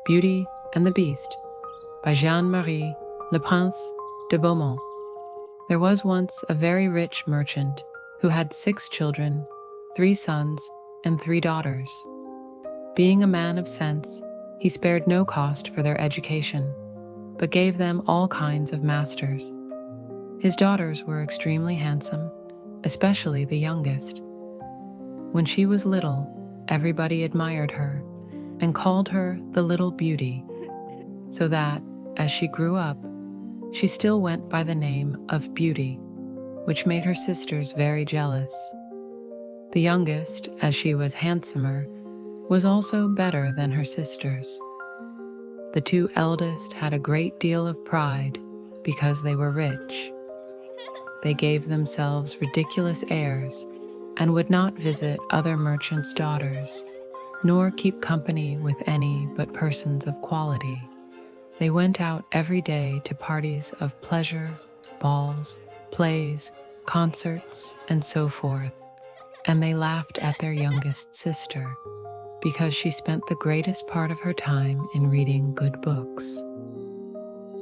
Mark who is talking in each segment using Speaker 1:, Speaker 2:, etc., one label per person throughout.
Speaker 1: Beauty and the Beast by Jeanne-Marie LePrince de Beaumont. There was once a very rich merchant who had 6 children, 3 sons and 3 daughters. Being a man of sense, he spared no cost for their education, but gave them all kinds of masters. His daughters were extremely handsome, especially the youngest. When she was little, everybody admired her and called her the little beauty, so that, as she grew up, she still went by the name of Beauty, which made her sisters very jealous. The youngest, as she was handsomer, was also better than her sisters. The 2 eldest had a great deal of pride because they were rich. They gave themselves ridiculous airs and would not visit other merchants' daughters, nor keep company with any but persons of quality. They went out every day to parties of pleasure, balls, plays, concerts, and so forth, and they laughed at their youngest sister because she spent the greatest part of her time in reading good books.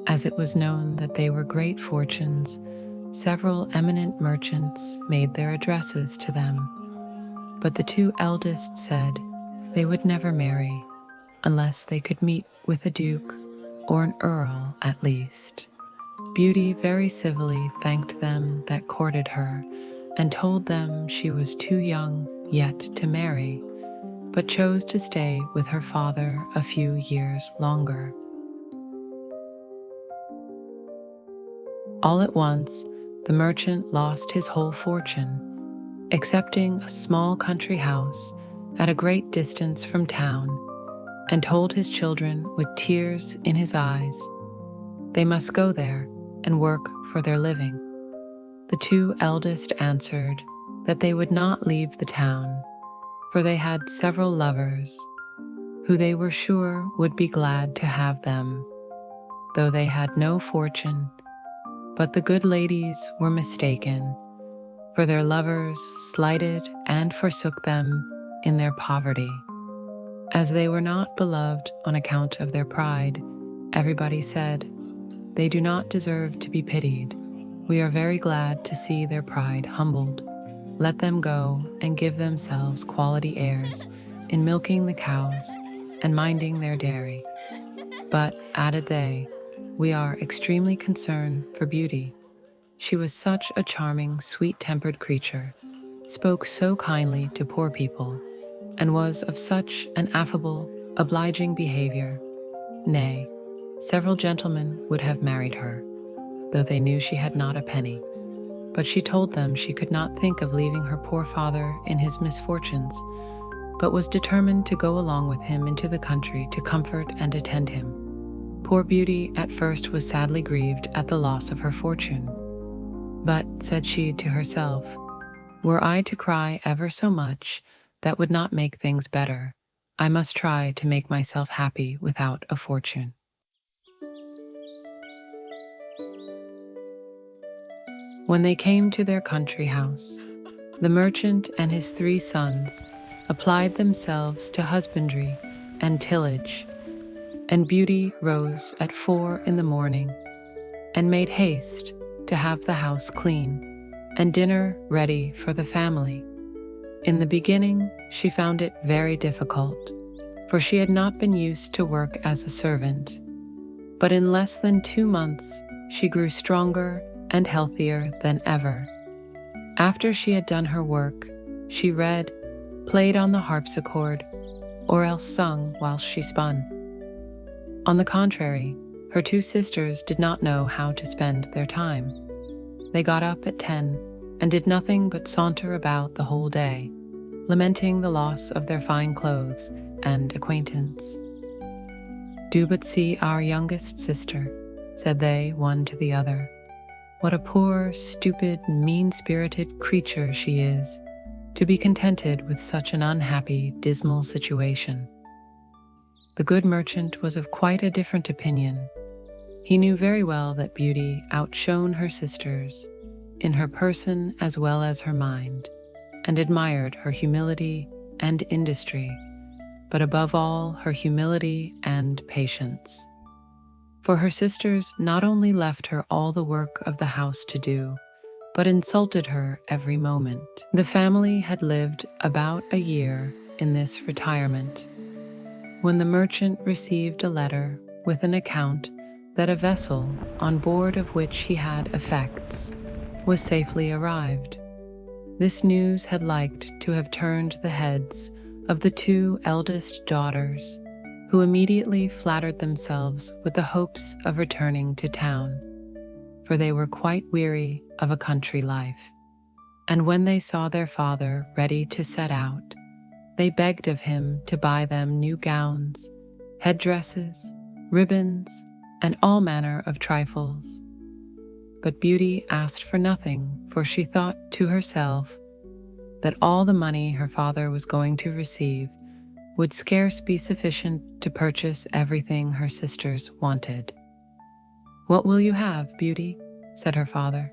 Speaker 1: As it was known that they were great fortunes, several eminent merchants made their addresses to them, but the 2 eldest said they would never marry unless they could meet with a duke or an earl at least. Beauty very civilly thanked them that courted her and told them she was too young yet to marry, but chose to stay with her father a few years longer. All at once, the merchant lost his whole fortune, excepting a small country house at a great distance from town, and told his children with tears in his eyes they must go there and work for their living. The 2 eldest answered that they would not leave the town, for they had several lovers who they were sure would be glad to have them, though they had no fortune. But the good ladies were mistaken, for their lovers slighted and forsook them in their poverty. As they were not beloved on account of their pride, everybody said, "They do not deserve to be pitied. We are very glad to see their pride humbled. Let them go and give themselves quality airs in milking the cows and minding their dairy." But, added they, "we are extremely concerned for Beauty. She was such a charming, sweet-tempered creature, spoke so kindly to poor people, and was of such an affable, obliging behavior. Nay, several gentlemen would have married her, though they knew she had not a penny. But she told them she could not think of leaving her poor father in his misfortunes, but was determined to go along with him into the country to comfort and attend him. Poor Beauty at first was sadly grieved at the loss of her fortune. But, said she to herself, were I to cry ever so much, that would not make things better. I must try to make myself happy without a fortune. When they came to their country house, the merchant and his 3 sons applied themselves to husbandry and tillage, and Beauty rose at 4 in the morning and made haste to have the house clean and dinner ready for the family. In the beginning, she found it very difficult, for she had not been used to work as a servant. But in less than 2 months, she grew stronger and healthier than ever. After she had done her work, she read, played on the harpsichord, or else sung whilst she spun. On the contrary, her 2 sisters did not know how to spend their time. They got up at 10 and did nothing but saunter about the whole day, lamenting the loss of their fine clothes and acquaintance. "Do but see our youngest sister," said they one to the other. "What a poor, stupid, mean-spirited creature she is, to be contented with such an unhappy, dismal situation." The good merchant was of quite a different opinion. He knew very well that Beauty outshone her sisters in her person as well as her mind, and admired her humility and industry, but above all, her humility and patience. For her sisters not only left her all the work of the house to do, but insulted her every moment. The family had lived about a year in this retirement when the merchant received a letter with an account that a vessel on board of which he had effects was safely arrived. This news had liked to have turned the heads of the two eldest daughters, who immediately flattered themselves with the hopes of returning to town, for they were quite weary of a country life. And when they saw their father ready to set out, they begged of him to buy them new gowns, headdresses, ribbons, and all manner of trifles. But Beauty asked for nothing, for she thought to herself that all the money her father was going to receive would scarce be sufficient to purchase everything her sisters wanted. "What will you have, Beauty?" said her father.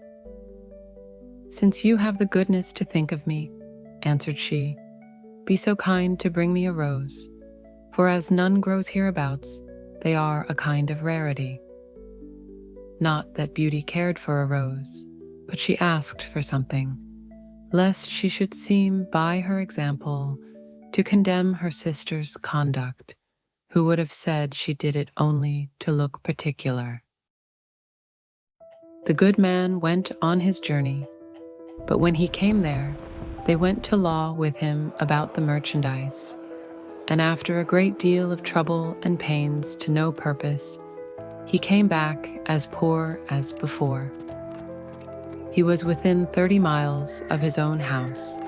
Speaker 1: "Since you have the goodness to think of me," answered she, "be so kind to bring me a rose, for as none grows hereabouts, they are a kind of rarity." Not that Beauty cared for a rose, but she asked for something, lest she should seem by her example to condemn her sister's conduct, who would have said she did it only to look particular. The good man went on his journey, but when he came there, they went to law with him about the merchandise, and after a great deal of trouble and pains to no purpose, he came back as poor as before. He was within 30 miles of his own house,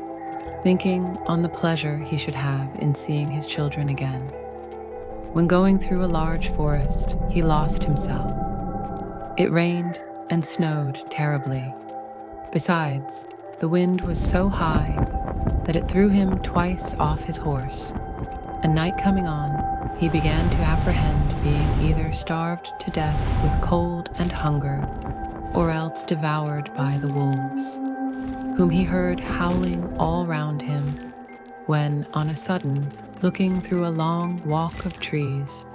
Speaker 1: thinking on the pleasure he should have in seeing his children again. When going through a large forest, he lost himself. It rained and snowed terribly. Besides, the wind was so high that it threw him twice off his horse, and night coming on, he began to apprehend being either starved to death with cold and hunger, or else devoured by the wolves, whom he heard howling all round him, when, on a sudden, looking through a long walk of trees,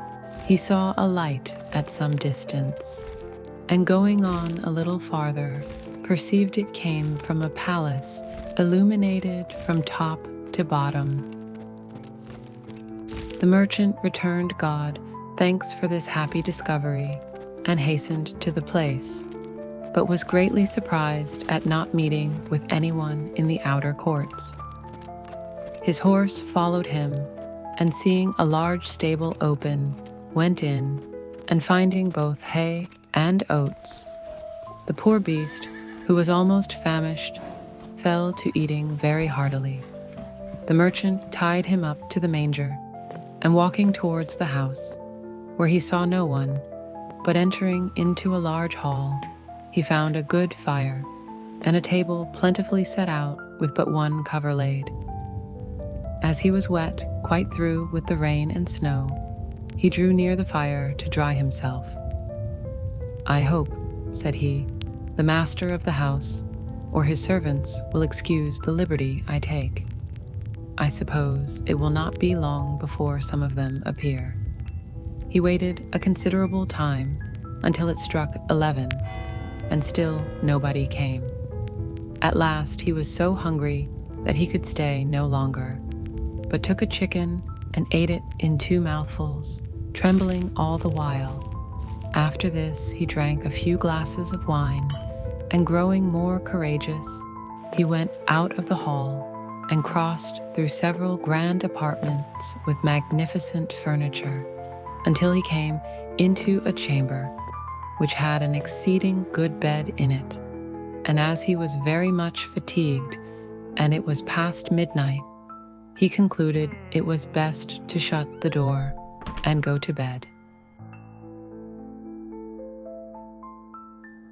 Speaker 1: he saw a light at some distance, and going on a little farther, perceived it came from a palace illuminated from top to bottom. The merchant returned God thanks for this happy discovery, and hastened to the place, but was greatly surprised at not meeting with anyone in the outer courts. His horse followed him, and seeing a large stable open, went in, and finding both hay and oats, the poor beast, who was almost famished, fell to eating very heartily. The merchant tied him up to the manger, and walking towards the house, where he saw no one, but entering into a large hall, he found a good fire, and a table plentifully set out with but one cover laid. As he was wet quite through with the rain and snow, he drew near the fire to dry himself. "I hope," said he, "the master of the house, or his servants, will excuse the liberty I take. I suppose it will not be long before some of them appear." He waited a considerable time until it struck 11, and still nobody came. At last he was so hungry that he could stay no longer, but took a chicken and ate it in 2 mouthfuls, trembling all the while. After this he drank a few glasses of wine, and growing more courageous, he went out of the hall and crossed through several grand apartments with magnificent furniture, until he came into a chamber which had an exceeding good bed in it. And as he was very much fatigued, and it was past midnight, he concluded it was best to shut the door and go to bed.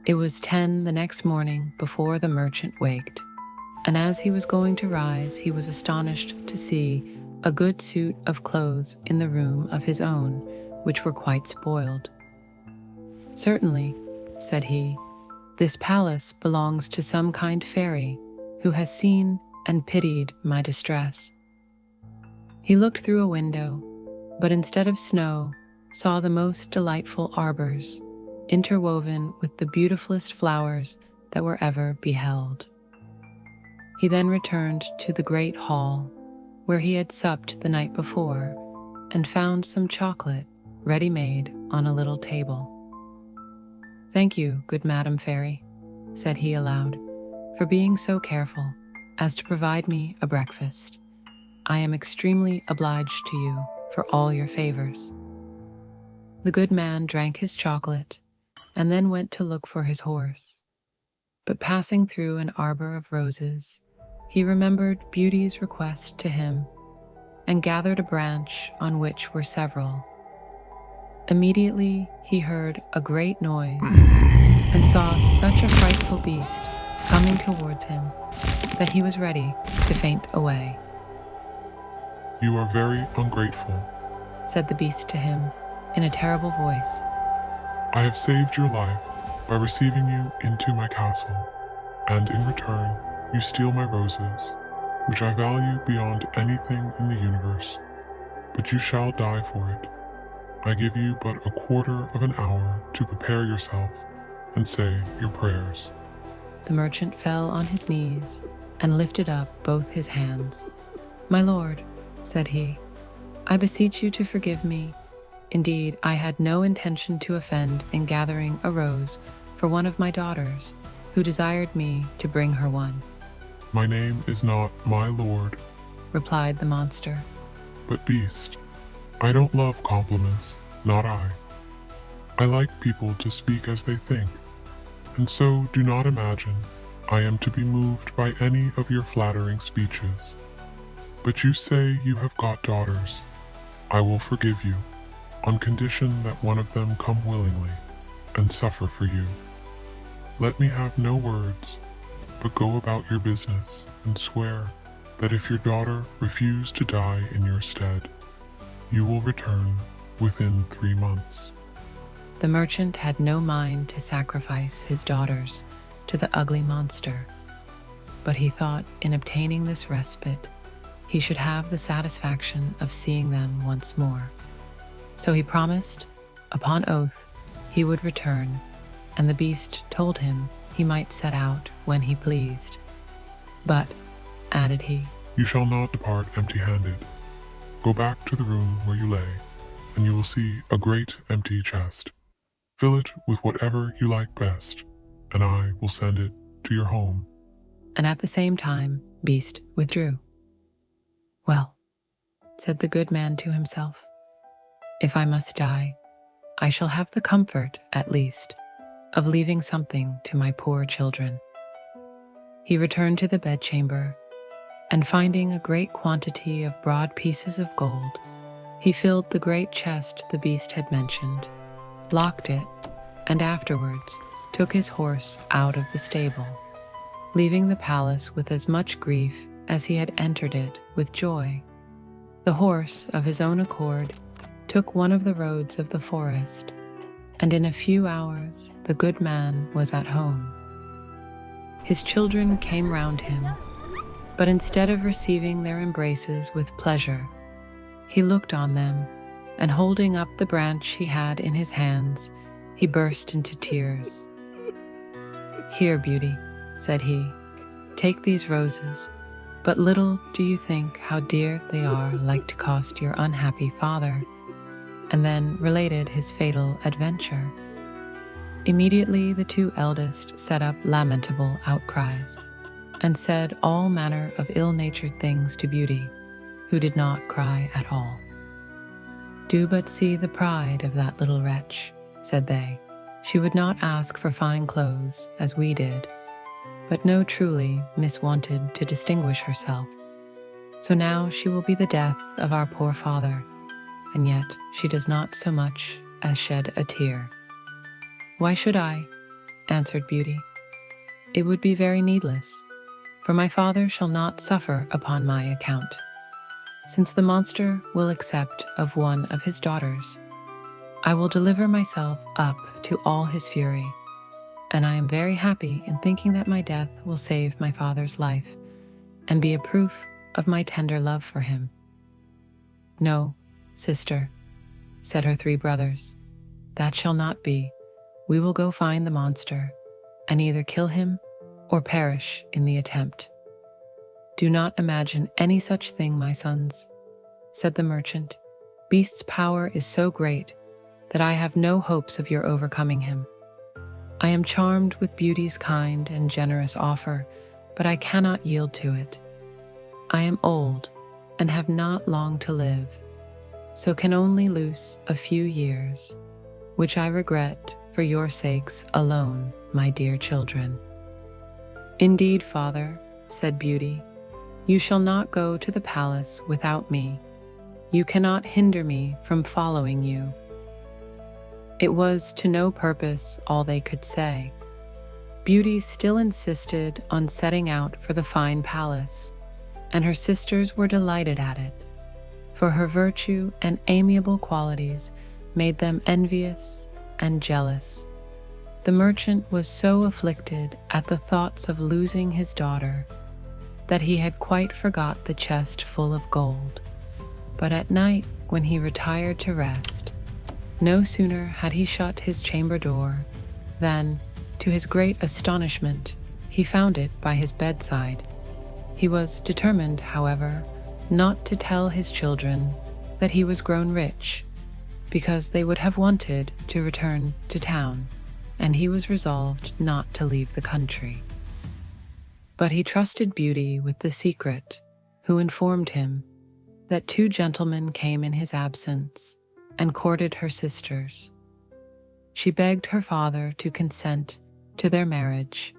Speaker 1: It was 10 the next morning before the merchant waked, and as he was going to rise, he was astonished to see a good suit of clothes in the room of his own, which were quite spoiled. "Certainly," said he, "this palace belongs to some kind fairy who has seen and pitied my distress." He looked through a window, but instead of snow, saw the most delightful arbors, interwoven with the beautifulest flowers that were ever beheld. He then returned to the great hall, where he had supped the night before, and found some chocolate ready-made on a little table. "Thank you, good Madam Fairy," said he aloud, "for being so careful as to provide me a breakfast. I am extremely obliged to you for all your favors." The good man drank his chocolate and then went to look for his horse. But passing through an arbor of roses, he remembered Beauty's request to him and gathered a branch on which were several. Immediately he heard a great noise and saw such a frightful beast coming towards him that he was ready to faint away.
Speaker 2: "You are very ungrateful,"
Speaker 1: said the beast to him in a terrible voice.
Speaker 2: "I have saved your life by receiving you into my castle, and in return you steal my roses, which I value beyond anything in the universe. But you shall die for it. I give you but a quarter of an hour to prepare yourself and say your prayers."
Speaker 1: The merchant fell on his knees and lifted up both his hands. "My lord," said he, "I beseech you to forgive me. Indeed, I had no intention to offend in gathering a rose for one of my daughters, who desired me to bring her one."
Speaker 2: "My name is not my lord,"
Speaker 1: replied the monster.
Speaker 2: "but beast. I don't love compliments, not I. I like people to speak as they think, and so do not imagine I am to be moved by any of your flattering speeches. But you say you have got daughters. I will forgive you, on condition that one of them come willingly and suffer for you. Let me have no words, but go about your business and swear that if your daughter refuse to die in your stead, you will return within 3 months."
Speaker 1: The merchant had no mind to sacrifice his daughters to the ugly monster, but he thought in obtaining this respite, he should have the satisfaction of seeing them once more. So he promised, upon oath, he would return, and the beast told him he might set out when he pleased. "But," added he,
Speaker 2: "You shall not depart empty-handed. Go back to the room where you lay, and you will see a great empty chest. Fill it with whatever you like best, and I will send it to your home."
Speaker 1: And at the same time, Beast withdrew. "Well," said the good man to himself, "if I must die, I shall have the comfort, at least, of leaving something to my poor children." He returned to the bedchamber, and finding a great quantity of broad pieces of gold, he filled the great chest the beast had mentioned, locked it, and afterwards took his horse out of the stable, leaving the palace with as much grief as he had entered it with joy. The horse, of his own accord, took one of the roads of the forest, and in a few hours the good man was at home. His children came round him, but instead of receiving their embraces with pleasure, he looked on them, and holding up the branch he had in his hands, he burst into tears. "Here, Beauty," said he, "take these roses, but little do you think how dear they are like to cost your unhappy father," and then related his fatal adventure. Immediately the 2 eldest set up lamentable outcries, and said all manner of ill-natured things to Beauty, who did not cry at all. "Do but see the pride of that little wretch," said they. "She would not ask for fine clothes, as we did, but no, truly, Miss wanted to distinguish herself. So now she will be the death of our poor father, and yet she does not so much as shed a tear." "Why should I?" answered Beauty. "It would be very needless, for my father shall not suffer upon my account, since the monster will accept of one of his daughters. I will deliver myself up to all his fury, and I am very happy in thinking that my death will save my father's life and be a proof of my tender love for him." "No, sister," said her 3 brothers, "that shall not be. We will go find the monster, and either kill him or perish in the attempt." "Do not imagine any such thing, my sons," said the merchant. "Beast's power is so great that I have no hopes of your overcoming him. I am charmed with beauty's kind and generous offer, but I cannot yield to it. I am old and have not long to live, so can only loose a few years, which I regret for your sakes alone, my dear children." "Indeed, father," said Beauty, "you shall not go to the palace without me. You cannot hinder me from following you." It was to no purpose all they could say. Beauty still insisted on setting out for the fine palace, and her sisters were delighted at it, for her virtue and amiable qualities made them envious and jealous. The merchant was so afflicted at the thoughts of losing his daughter that he had quite forgot the chest full of gold. But at night, when he retired to rest, no sooner had he shut his chamber door than, to his great astonishment, he found it by his bedside. He was determined, however, not to tell his children that he was grown rich, because they would have wanted to return to town, and he was resolved not to leave the country. But he trusted Beauty with the secret, who informed him that 2 gentlemen came in his absence and courted her sisters. She begged her father to consent to their marriage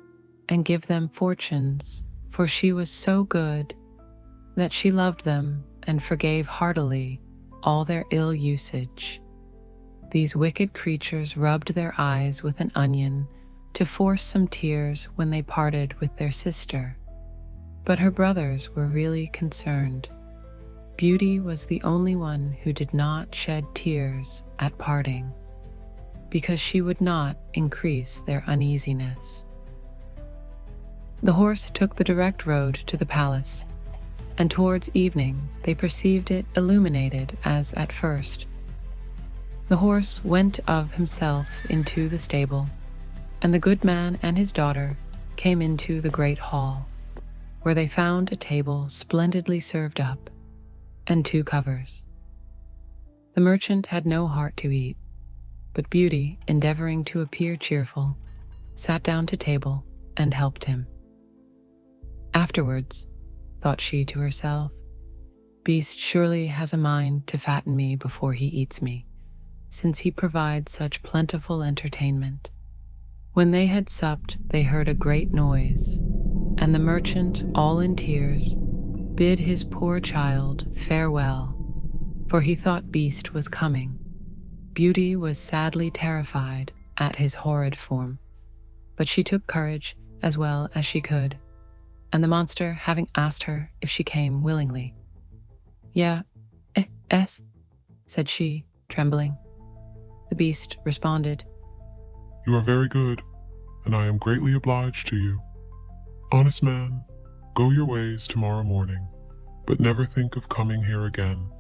Speaker 1: and give them fortunes, for she was so good that she loved them and forgave heartily all their ill usage. These wicked creatures rubbed their eyes with an onion to force some tears when they parted with their sister, but her brothers were really concerned. Beauty was the only one who did not shed tears at parting, because she would not increase their uneasiness. The horse took the direct road to the palace, and towards evening they perceived it illuminated as at first. The horse went of himself into the stable, and the good man and his daughter came into the great hall, where they found a table splendidly served up, and 2 covers. The merchant had no heart to eat, but Beauty, endeavoring to appear cheerful, sat down to table and helped him. "Afterwards," thought she to herself, "Beast surely has a mind to fatten me before he eats me, since he provides such plentiful entertainment." When they had supped, they heard a great noise, and the merchant, all in tears, bid his poor child farewell, for he thought Beast was coming. Beauty was sadly terrified at his horrid form, but she took courage as well as she could, and the monster having asked her if she came willingly. "Yes," said she, trembling. The Beast responded,
Speaker 2: "You are very good, and I am greatly obliged to you. Honest man, go your ways tomorrow morning, but never think of coming here again."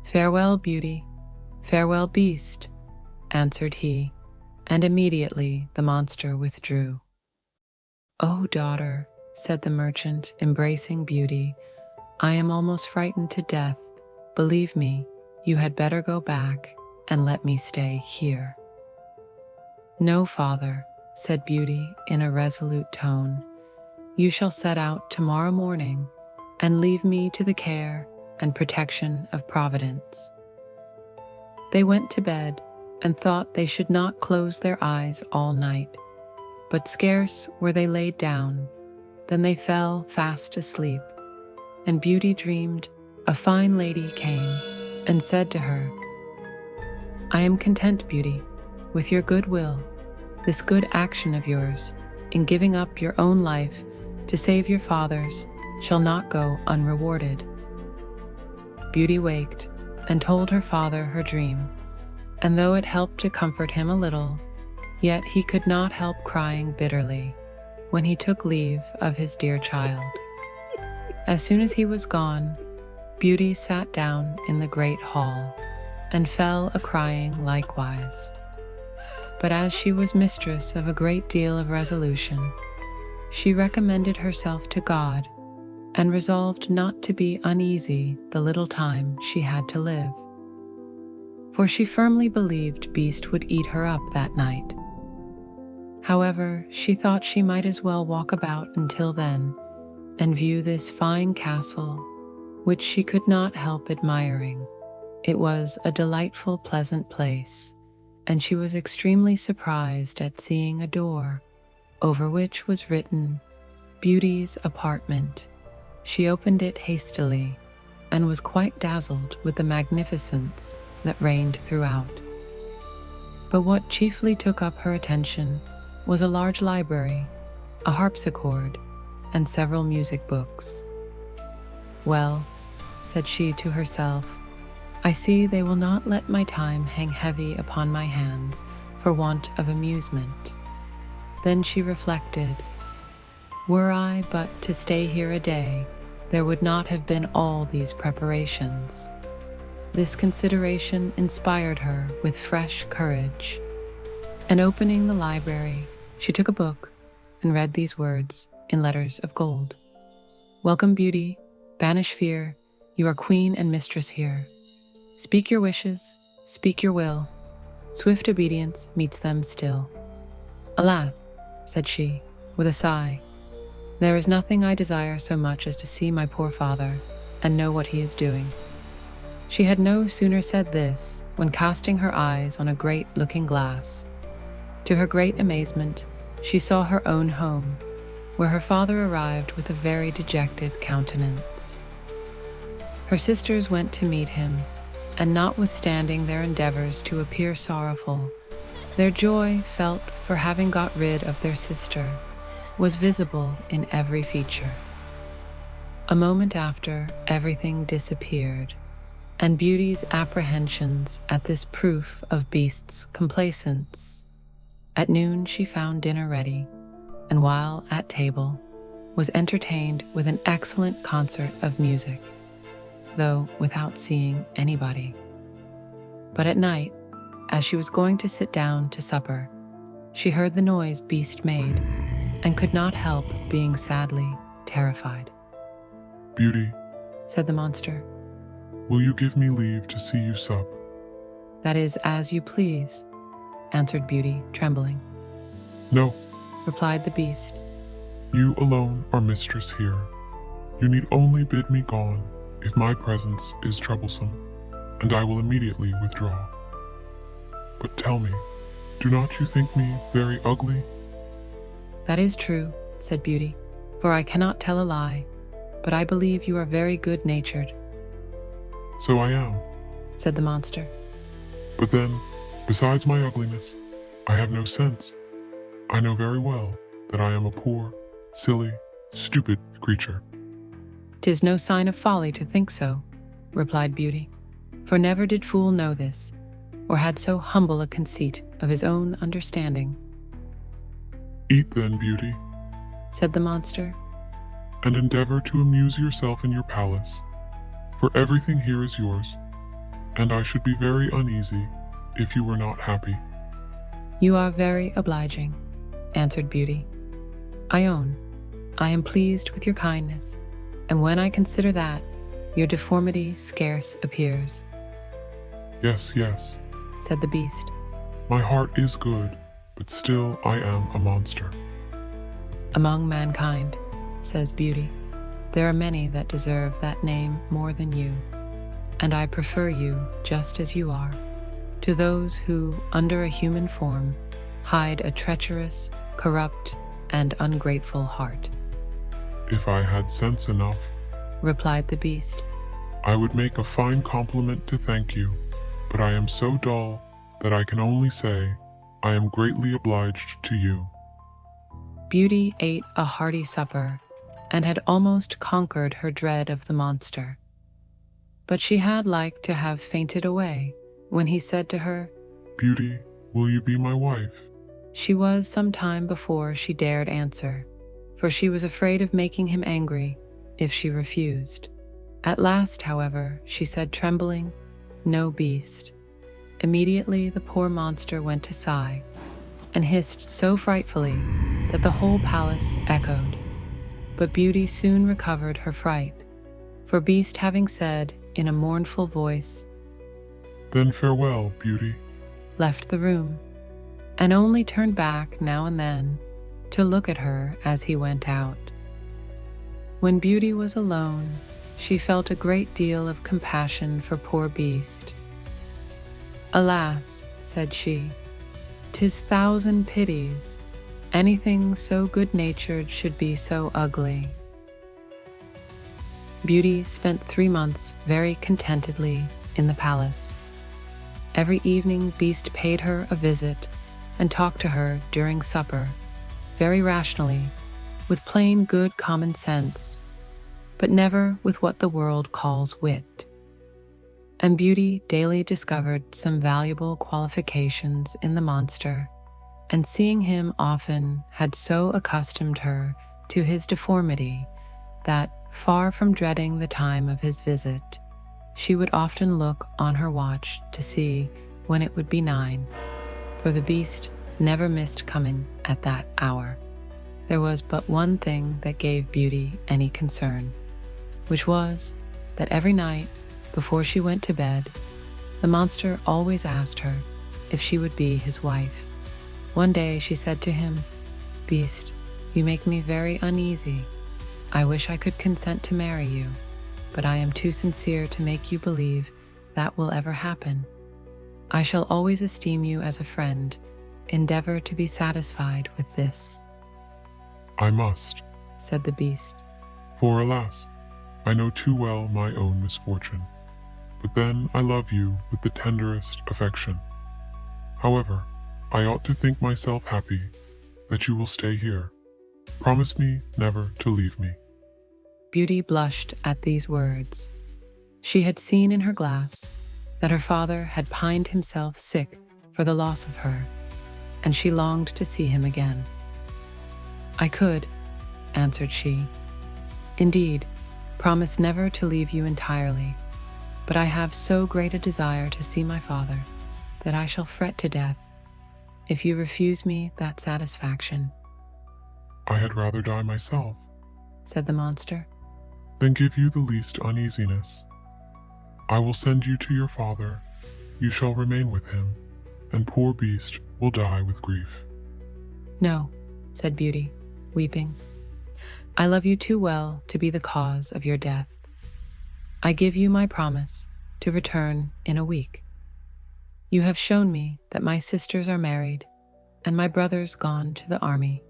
Speaker 1: "Farewell, Beauty. Farewell, Beast," answered he, and immediately the monster withdrew. "Oh, daughter," said the merchant, embracing Beauty, "I am almost frightened to death. Believe me, you had better go back and let me stay here." "No, father," said Beauty in a resolute tone. "You shall set out tomorrow morning and leave me to the care and protection of Providence." They went to bed and thought they should not close their eyes all night, but scarce were they laid down than they fell fast asleep, and Beauty dreamed a fine lady came and said to her, "I am content, Beauty, with your good will. This good action of yours in giving up your own life to save your father's shall not go unrewarded." Beauty waked and told her father her dream, and though it helped to comfort him a little, yet he could not help crying bitterly when he took leave of his dear child. As soon as he was gone, Beauty sat down in the great hall and fell a-crying likewise. But as she was mistress of a great deal of resolution, she recommended herself to God and resolved not to be uneasy the little time she had to live. For she firmly believed Beast would eat her up that night. However, she thought she might as well walk about until then and view this fine castle, which she could not help admiring. It was a delightful, pleasant place, and she was extremely surprised at seeing a door, over which was written, "Beauty's apartment." She opened it hastily, and was quite dazzled with the magnificence that reigned throughout. But what chiefly took up her attention was a large library, a harpsichord, and several music books. "Well," said she to herself, "I see they will not let my time hang heavy upon my hands for want of amusement." Then she reflected, "Were I but to stay here a day, there would not have been all these preparations." This consideration inspired her with fresh courage, and opening the library, she took a book and read these words in letters of gold: "Welcome, Beauty, banish fear, you are queen and mistress here. Speak your wishes, speak your will, swift obedience meets them still." "Alas," said she, with a sigh, "there is nothing I desire so much as to see my poor father and know what he is doing." She had no sooner said this when, casting her eyes on a great looking-glass, to her great amazement, she saw her own home, where her father arrived with a very dejected countenance. Her sisters went to meet him, and notwithstanding their endeavors to appear sorrowful, their joy, felt for having got rid of their sister, was visible in every feature. A moment after, everything disappeared, and Beauty's apprehensions at this proof of Beast's complaisance. At noon she found dinner ready, and while at table, was entertained with an excellent concert of music, though without seeing anybody. But at night, as she was going to sit down to supper, she heard the noise Beast made, and could not help being sadly terrified.
Speaker 2: "Beauty,"
Speaker 1: said the monster,
Speaker 2: "will you give me leave to see you sup?"
Speaker 1: "That is as you please," answered Beauty, trembling.
Speaker 2: "No,
Speaker 1: Replied the Beast.
Speaker 2: you alone are mistress here. You need only bid me gone if my presence is troublesome, and I will immediately withdraw. But tell me, do not you think me very ugly?"
Speaker 1: "That is true," said Beauty, "for I cannot tell a lie, but I believe you are very good-natured."
Speaker 2: "So I am.
Speaker 1: Said the monster.
Speaker 2: But then, besides my ugliness, I have no sense. I know very well that I am a poor, silly, stupid creature."
Speaker 1: "'Tis no sign of folly to think so," replied Beauty, "for never did fool know this, or had so humble a conceit of his own understanding."
Speaker 2: "Eat then, Beauty,
Speaker 1: Said the monster.
Speaker 2: and endeavor to amuse yourself in your palace, for everything here is yours, and I should be very uneasy if you were not happy."
Speaker 1: "You are very obliging," answered Beauty. "I own, I am pleased with your kindness, and when I consider that, your deformity scarce appears."
Speaker 2: "Yes, yes,
Speaker 1: Said the Beast.
Speaker 2: my heart is good, but still I am a monster."
Speaker 1: "Among mankind," says Beauty, "there are many that deserve that name more than you, and I prefer you just as you are, to those who, under a human form, hide a treacherous, corrupt, and ungrateful heart."
Speaker 2: "If I had sense enough,
Speaker 1: Replied the Beast.
Speaker 2: I would make a fine compliment to thank you, but I am so dull that I can only say, I am greatly obliged to you."
Speaker 1: Beauty ate a hearty supper, and had almost conquered her dread of the monster. But she had like to have fainted away when he said to her,
Speaker 2: "Beauty, will you be my wife?"
Speaker 1: She was some time before she dared answer, for she was afraid of making him angry if she refused. At last, however, she said, trembling, "No, beast." Immediately the poor monster went to sigh, and hissed so frightfully that the whole palace echoed. But Beauty soon recovered her fright, for Beast, having said in a mournful voice,
Speaker 2: "Then farewell, Beauty."
Speaker 1: left the room, and only turned back now and then to look at her as he went out. When Beauty was alone, she felt a great deal of compassion for poor Beast. "Alas," said she, "'tis thousand pities anything so good-natured should be so ugly." Beauty spent 3 months very contentedly in the palace. Every evening Beast paid her a visit and talked to her during supper, very rationally, with plain good common sense, but never with what the world calls wit. And Beauty daily discovered some valuable qualifications in the monster, and seeing him often had so accustomed her to his deformity that, far from dreading the time of his visit, she would often look on her watch to see when it would be 9, for the Beast never missed coming at that hour. There was but one thing that gave Beauty any concern, which was that every night, before she went to bed, the monster always asked her if she would be his wife. One day she said to him, "Beast, you make me very uneasy. I wish I could consent to marry you, but I am too sincere to make you believe that will ever happen. I shall always esteem you as a friend. Endeavor to be satisfied with this."
Speaker 2: "I must,"
Speaker 1: said the Beast.
Speaker 2: "for alas, I know too well my own misfortune. But then I love you with the tenderest affection. However, I ought to think myself happy that you will stay here. Promise me never to leave me."
Speaker 1: Beauty blushed at these words. She had seen in her glass that her father had pined himself sick for the loss of her, and she longed to see him again. "I could," answered she, "indeed, promise never to leave you entirely, but I have so great a desire to see my father that I shall fret to death if you refuse me that satisfaction."
Speaker 2: "I had rather die myself,"
Speaker 1: said the monster.
Speaker 2: "than give you the least uneasiness. I will send you to your father. You shall remain with him, and poor Beast will die with grief."
Speaker 1: "No," said Beauty, weeping. "I love you too well to be the cause of your death. I give you my promise to return in a week. You have shown me that my sisters are married and my brothers gone to the army.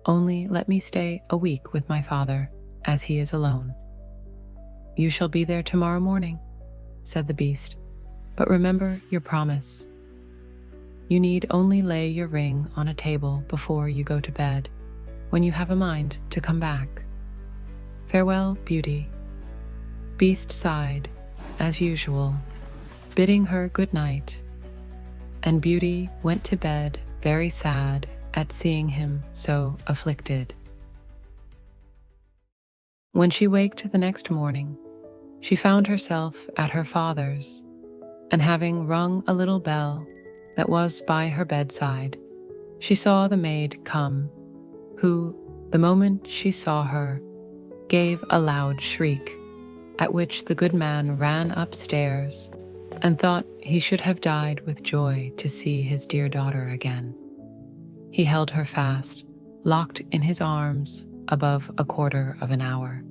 Speaker 1: Only let me stay a week with my father, as he is alone." "You shall be there tomorrow morning," said the Beast, "but remember your promise. You need only lay your ring on a table before you go to bed, when you have a mind to come back. Farewell, Beauty." Beast sighed, as usual, bidding her good night, and Beauty went to bed very sad at seeing him so afflicted. When she waked the next morning, she found herself at her father's, and having rung a little bell that was by her bedside, she saw the maid come, who, the moment she saw her, gave a loud shriek, at which the good man ran upstairs and thought he should have died with joy to see his dear daughter again. He held her fast, locked in his arms, above a quarter of an hour.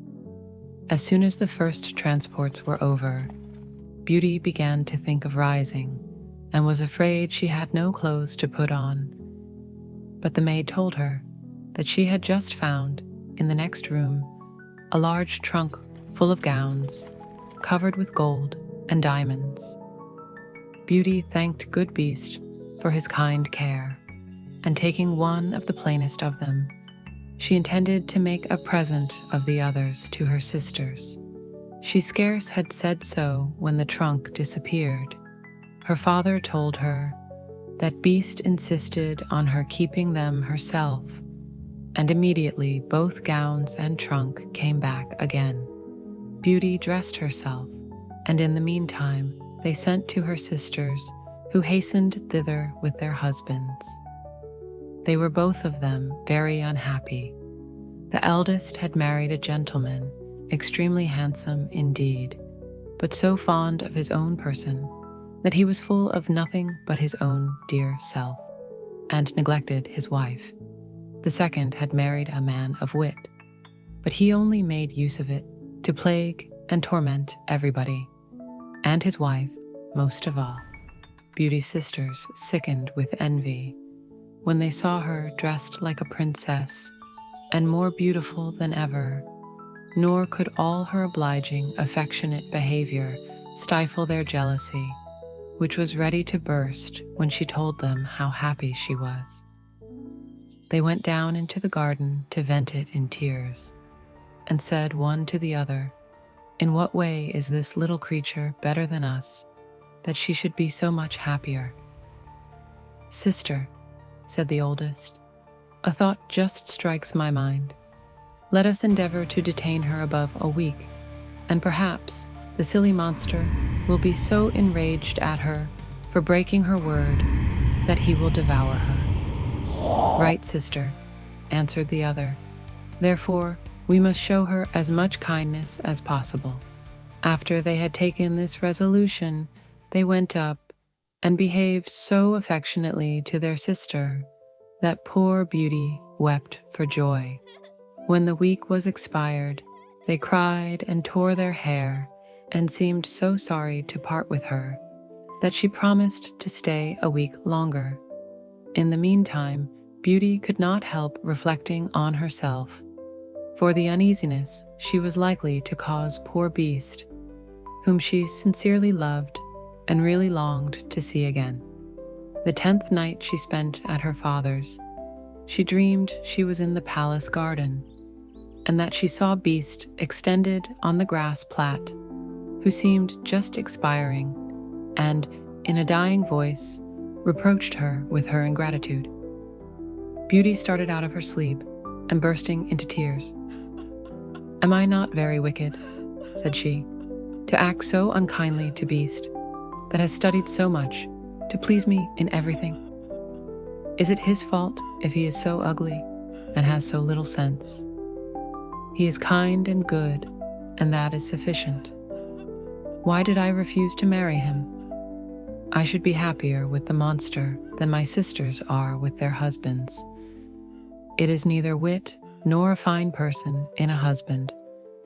Speaker 1: As soon as the first transports were over, Beauty began to think of rising, and was afraid she had no clothes to put on. But the maid told her that she had just found, in the next room, a large trunk full of gowns, covered with gold and diamonds. Beauty thanked good Beast for his kind care, and taking one of the plainest of them, she intended to make a present of the others to her sisters. She scarce had said so when the trunk disappeared. Her father told her that Beast insisted on her keeping them herself, and immediately both gowns and trunk came back again. Beauty dressed herself, and in the meantime they sent to her sisters, who hastened thither with their husbands. They were both of them very unhappy. The eldest had married a gentleman, extremely handsome indeed, but so fond of his own person that he was full of nothing but his own dear self, and neglected his wife. The second had married a man of wit, but he only made use of it to plague and torment everybody, and his wife most of all. Beauty's sisters sickened with envy when they saw her dressed like a princess and more beautiful than ever, nor could all her obliging, affectionate behavior stifle their jealousy, which was ready to burst when she told them how happy she was. They went down into the garden to vent it in tears, and said one to the other, "In what way is this little creature better than us, that she should be so much happier?" "Sister," said the oldest, "a thought just strikes my mind. Let us endeavor to detain her above a week, and perhaps the silly monster will be so enraged at her for breaking her word that he will devour her." "Right, sister," answered the other. "Therefore, we must show her as much kindness as possible." After they had taken this resolution, they went up and behaved so affectionately to their sister that poor Beauty wept for joy. When the week was expired, they cried and tore their hair and seemed so sorry to part with her that she promised to stay a week longer. In the meantime, Beauty could not help reflecting on herself for the uneasiness she was likely to cause poor Beast, whom she sincerely loved and really longed to see again. The 10th night she spent at her father's, she dreamed she was in the palace garden, and that she saw Beast extended on the grass plat, who seemed just expiring, and, in a dying voice, reproached her with her ingratitude. Beauty started out of her sleep, and bursting into tears, "Am I not very wicked," said she, "to act so unkindly to Beast, that has studied so much, to please me in everything? Is it his fault if he is so ugly, and has so little sense? He is kind and good, and that is sufficient. Why did I refuse to marry him? I should be happier with the monster than my sisters are with their husbands. It is neither wit nor a fine person in a husband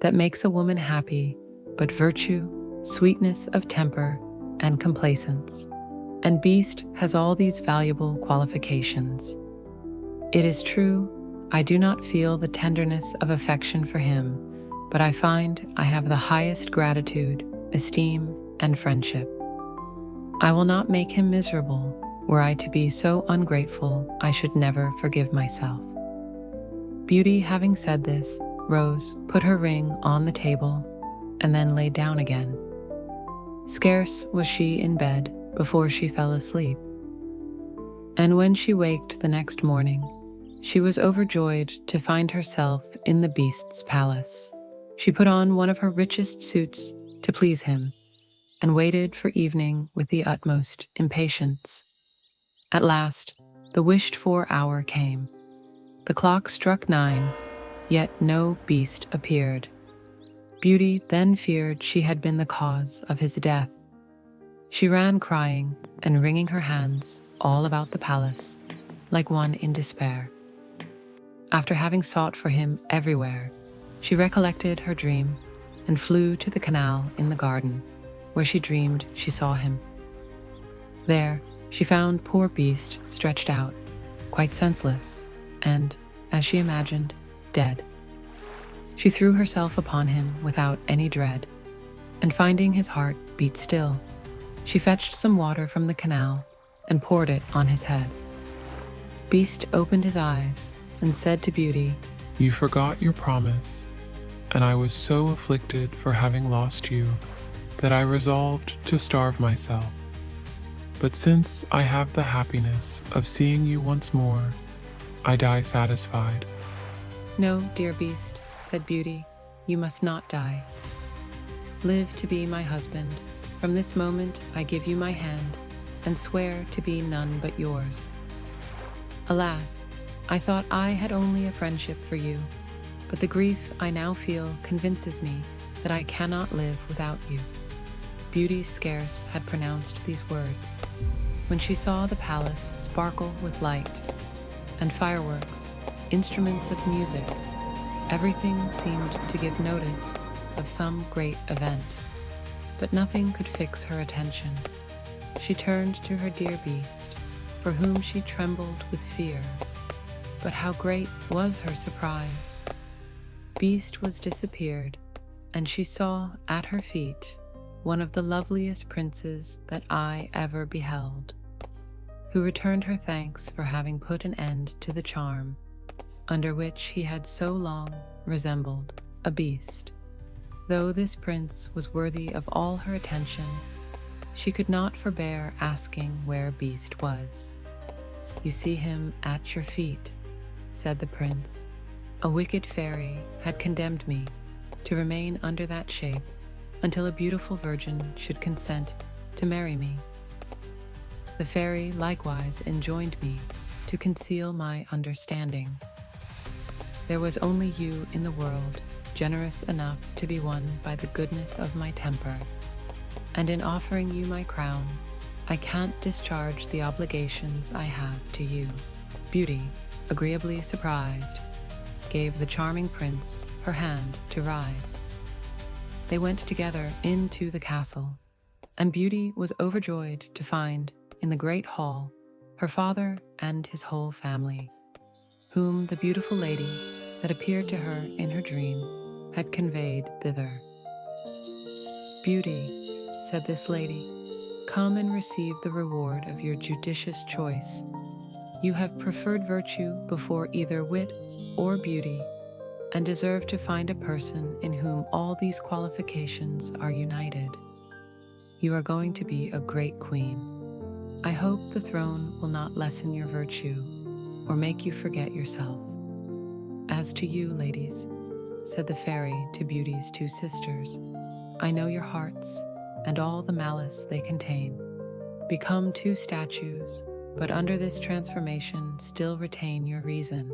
Speaker 1: that makes a woman happy, but virtue, sweetness of temper, and complacence. And Beast has all these valuable qualifications. It is true, I do not feel the tenderness of affection for him, but I find I have the highest gratitude, esteem, and friendship. I will not make him miserable. Were I to be so ungrateful, I should never forgive myself." Beauty, having said this, rose, put her ring on the table, and then lay down again. Scarce was she in bed before she fell asleep, and when she waked the next morning, she was overjoyed to find herself in the Beast's palace. She put on one of her richest suits to please him, and waited for evening with the utmost impatience. At last, the wished-for hour came. The clock struck 9, yet no Beast appeared. Beauty then feared she had been the cause of his death. She ran crying and wringing her hands all about the palace, like one in despair. After having sought for him everywhere, she recollected her dream and flew to the canal in the garden, where she dreamed she saw him. There, she found poor Beast stretched out, quite senseless, and, as she imagined, dead. She threw herself upon him without any dread, and finding his heart beat still, she fetched some water from the canal and poured it on his head. Beast opened his eyes and said to Beauty,
Speaker 3: "You forgot your promise, and I was so afflicted for having lost you that I resolved to starve myself. But since I have the happiness of seeing you once more, I die satisfied."
Speaker 1: "No, dear Beast," said Beauty, "you must not die. Live to be my husband. From this moment I give you my hand, and swear to be none but yours. Alas, I thought I had only a friendship for you, but the grief I now feel convinces me that I cannot live without you." Beauty scarce had pronounced these words when she saw the palace sparkle with light and fireworks, instruments of music. Everything seemed to give notice of some great event, but nothing could fix her attention. She turned to her dear beast, for whom she trembled with fear. But how great was her surprise! Beast was disappeared, and she saw at her feet one of the loveliest princes that I ever beheld, who returned her thanks for having put an end to the charm under which he had so long resembled a beast. Though this prince was worthy of all her attention, she could not forbear asking where Beast was. "You see him at your feet," said the prince. "A wicked fairy had condemned me to remain under that shape until a beautiful virgin should consent to marry me. The fairy likewise enjoined me to conceal my understanding. There was only you in the world generous enough to be won by the goodness of my temper, and in offering you my crown, I can't discharge the obligations I have to you." Beauty, agreeably surprised, gave the charming prince her hand to rise. They went together into the castle, and Beauty was overjoyed to find in the great hall her father and his whole family, whom the beautiful lady that appeared to her in her dream had conveyed thither. "Beauty," said this lady, "come and receive the reward of your judicious choice. You have preferred virtue before either wit or beauty, and deserve to find a person in whom all these qualifications are united. You are going to be a great queen. I hope the throne will not lessen your virtue or make you forget yourself. As to you, ladies," said the fairy to Beauty's two sisters, "I know your hearts and all the malice they contain. Become two statues, but under this transformation still retain your reason.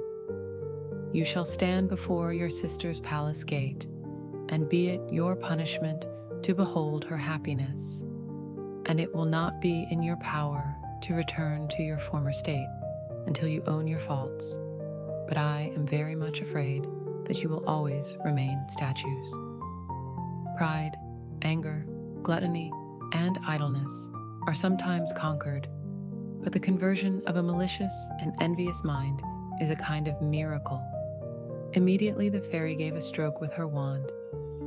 Speaker 1: You shall stand before your sister's palace gate, and be it your punishment to behold her happiness. And it will not be in your power to return to your former state until you own your faults. But I am very much afraid that you will always remain statues. Pride, anger, gluttony, and idleness are sometimes conquered, but the conversion of a malicious and envious mind is a kind of miracle." Immediately the fairy gave a stroke with her wand,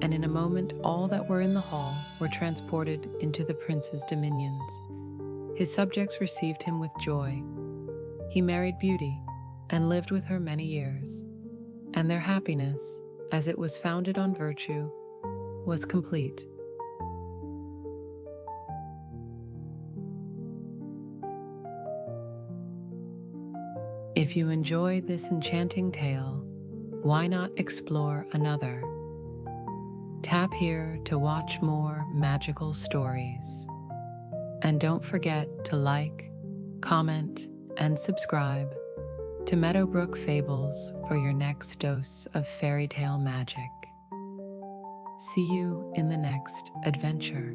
Speaker 1: and in a moment all that were in the hall were transported into the prince's dominions. His subjects received him with joy. He married Beauty and lived with her many years, and their happiness, as it was founded on virtue, was complete. If you enjoyed this enchanting tale, why not explore another? Tap here to watch more magical stories. And don't forget to like, comment, and subscribe to Meadowbrook Fables for your next dose of fairy tale magic. See you in the next adventure.